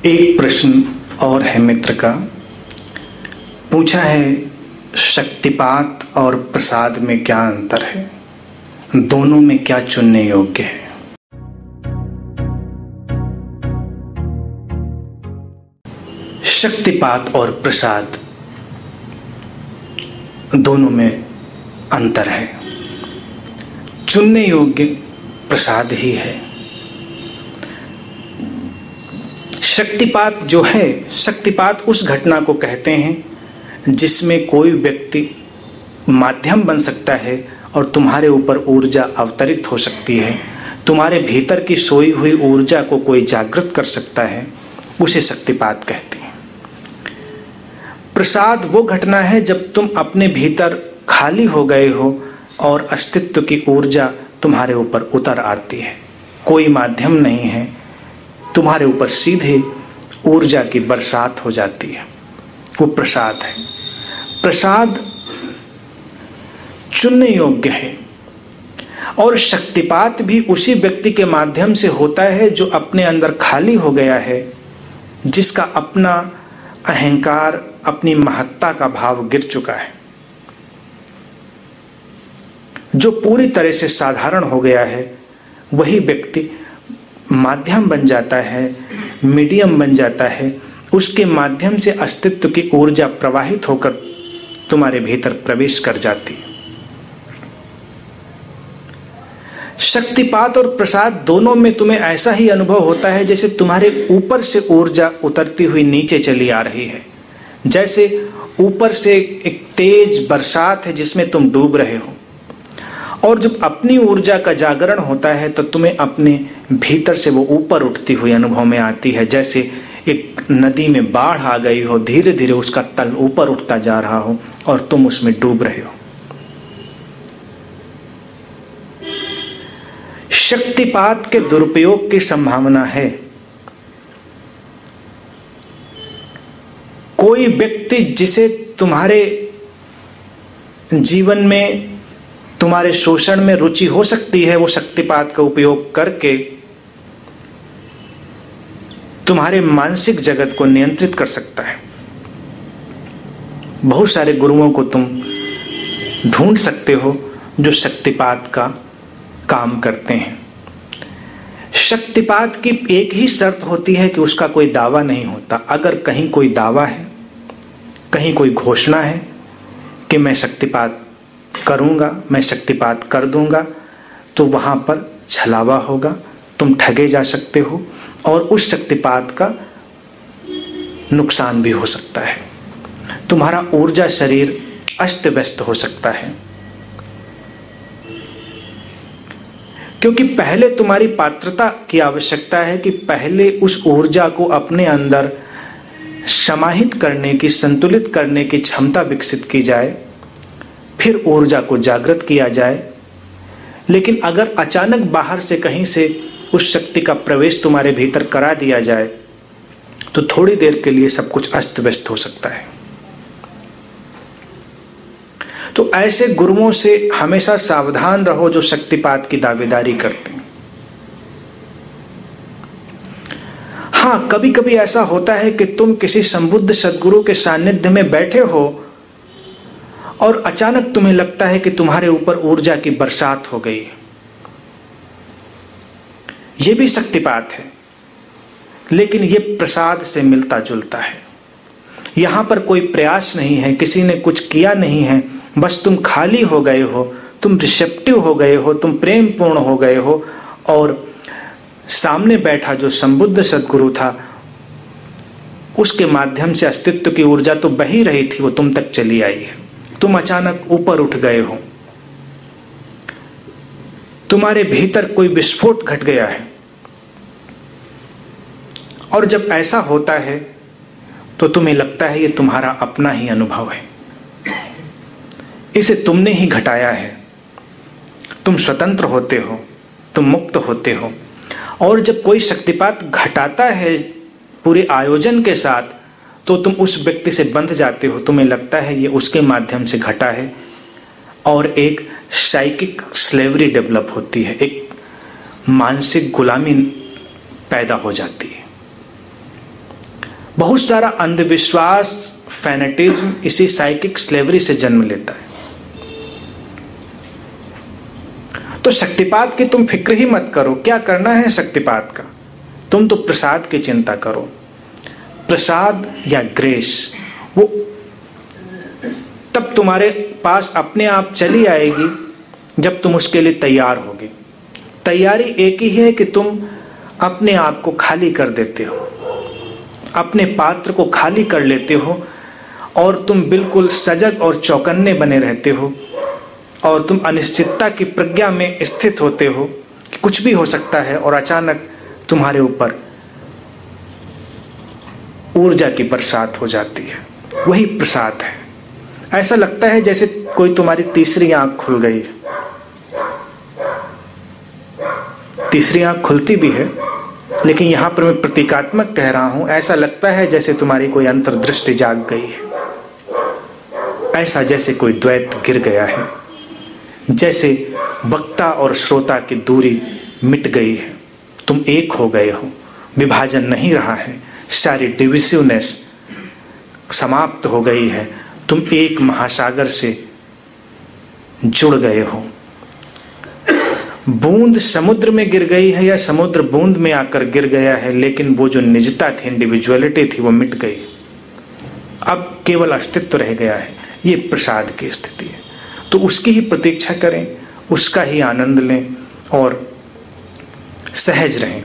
एक प्रश्न और है मित्र का। पूछा है, शक्तिपात और प्रसाद में क्या अंतर है, दोनों में क्या चुनने योग्य है। शक्तिपात और प्रसाद दोनों में अंतर है। चुनने योग्य प्रसाद ही है। शक्तिपात जो है, शक्तिपात उस घटना को कहते हैं जिसमें कोई व्यक्ति माध्यम बन सकता है और तुम्हारे ऊपर ऊर्जा अवतरित हो सकती है। तुम्हारे भीतर की सोई हुई ऊर्जा को कोई जागृत कर सकता है, उसे शक्तिपात कहते हैं। प्रसाद वो घटना है जब तुम अपने भीतर खाली हो गए हो और अस्तित्व की ऊर्जा तुम्हारे ऊपर उतर आती है। कोई माध्यम नहीं है, तुम्हारे ऊपर सीधे ऊर्जा की बरसात हो जाती है, वो प्रसाद है। प्रसाद चुनने योग्य है। और शक्तिपात भी उसी व्यक्ति के माध्यम से होता है जो अपने अंदर खाली हो गया है, जिसका अपना अहंकार, अपनी महत्ता का भाव गिर चुका है, जो पूरी तरह से साधारण हो गया है। वही व्यक्ति माध्यम बन जाता है, मीडियम बन जाता है। उसके माध्यम से अस्तित्व की ऊर्जा प्रवाहित होकर तुम्हारे भीतर प्रवेश कर जाती है। शक्तिपात और प्रसाद दोनों में तुम्हें ऐसा ही अनुभव होता है जैसे तुम्हारे ऊपर से ऊर्जा उतरती हुई नीचे चली आ रही है। जैसे ऊपर से एक तेज बरसात है जिसमें तुम डूब रहे हो, और जब अपनी ऊर्जा का जागरण होता है तो तुम्हें अपने भीतर से वो ऊपर उठती हुई अनुभव में आती है। जैसे एक नदी में बाढ़ आ गई हो, धीरे धीरे उसका तल ऊपर उठता जा रहा हो और तुम उसमें डूब रहे हो। शक्तिपात के दुरुपयोग की संभावना है। कोई व्यक्ति जिसे तुम्हारे जीवन में, तुम्हारे शोषण में रुचि हो सकती है, वो शक्तिपात का उपयोग करके तुम्हारे मानसिक जगत को नियंत्रित कर सकता है। बहुत सारे गुरुओं को तुम ढूंढ सकते हो जो शक्तिपात का काम करते हैं। शक्तिपात की एक ही शर्त होती है कि उसका कोई दावा नहीं होता। अगर कहीं कोई दावा है, कहीं कोई घोषणा है कि मैं शक्तिपात करूंगा, मैं शक्तिपात कर दूंगा, तो वहां पर छलावा होगा, तुम ठगे जा सकते हो और उस शक्तिपात का नुकसान भी हो सकता है। तुम्हारा ऊर्जा शरीर अस्त व्यस्त हो सकता है, क्योंकि पहले तुम्हारी पात्रता की आवश्यकता है कि पहले उस ऊर्जा को अपने अंदर समाहित करने की, संतुलित करने की क्षमता विकसित की जाए, फिर ऊर्जा को जागृत किया जाए। लेकिन अगर अचानक बाहर से कहीं से उस शक्ति का प्रवेश तुम्हारे भीतर करा दिया जाए तो थोड़ी देर के लिए सब कुछ अस्त व्यस्त हो सकता है। तो ऐसे गुरुओं से हमेशा सावधान रहो जो शक्तिपात की दावेदारी करते हैं। हाँ, कभी कभी ऐसा होता है कि तुम किसी संबुद्ध सद्गुरु के सानिध्य में बैठे हो और अचानक तुम्हें लगता है कि तुम्हारे ऊपर ऊर्जा की बरसात हो गई। यह भी शक्तिपात है, लेकिन यह प्रसाद से मिलता जुलता है। यहां पर कोई प्रयास नहीं है, किसी ने कुछ किया नहीं है, बस तुम खाली हो गए हो, तुम रिसेप्टिव हो गए हो, तुम प्रेम पूर्ण हो गए हो और सामने बैठा जो संबुद्ध सद्गुरु था उसके माध्यम से अस्तित्व की ऊर्जा तो बही रही थी, वो तुम तक चली आई है। तुम अचानक ऊपर उठ गए हो, तुम्हारे भीतर कोई विस्फोट घट गया है। और जब ऐसा होता है तो तुम्हें लगता है ये तुम्हारा अपना ही अनुभव है, इसे तुमने ही घटाया है। तुम स्वतंत्र होते हो, तुम मुक्त होते हो। और जब कोई शक्तिपात घटाता है पूरे आयोजन के साथ, तो तुम उस व्यक्ति से बंध जाते हो। तुम्हें लगता है ये उसके माध्यम से घटा है और एक साइकिक स्लेवरी डेवलप होती है, एक मानसिक गुलामी पैदा हो जाती है। बहुत सारा अंधविश्वास, फैनेटिज्म इसी साइकिक स्लेवरी से जन्म लेता है। तो शक्तिपात की तुम फिक्र ही मत करो। क्या करना है शक्तिपात का? तुम तो प्रसाद की चिंता करो। प्रसाद या ग्रेस वो तब तुम्हारे पास अपने आप चली आएगी जब तुम उसके लिए तैयार होगे। तैयारी एक ही है कि तुम अपने आप को खाली कर देते हो, अपने पात्र को खाली कर लेते हो और तुम बिल्कुल सजग और चौकन्ने बने रहते हो और तुम अनिश्चितता की प्रज्ञा में स्थित होते हो कि कुछ भी हो सकता है और अचानक तुम्हारे ऊपर ऊर्जा की बरसात हो जाती है। वही प्रसाद है। ऐसा लगता है जैसे कोई तुम्हारी तीसरी आंख खुल गई। तीसरी आंख खुलती भी है, लेकिन यहां पर मैं प्रतीकात्मक कह रहा हूं। ऐसा लगता है जैसे तुम्हारी कोई अंतर्दृष्टि जाग गई है, ऐसा जैसे कोई द्वैत गिर गया है, जैसे वक्ता और श्रोता की दूरी मिट गई है। तुम एक हो गए हो, विभाजन नहीं रहा है, सारी डिविसिवनेस समाप्त हो गई है। तुम एक महासागर से जुड़ गए हो। बूंद समुद्र में गिर गई है या समुद्र बूंद में आकर गिर गया है, लेकिन वो जो निजता थी, इंडिविजुअलिटी थी, वो मिट गई। अब केवल अस्तित्व रह गया है। ये प्रसाद की स्थिति है। तो उसकी ही प्रतीक्षा करें, उसका ही आनंद लें और सहज रहें।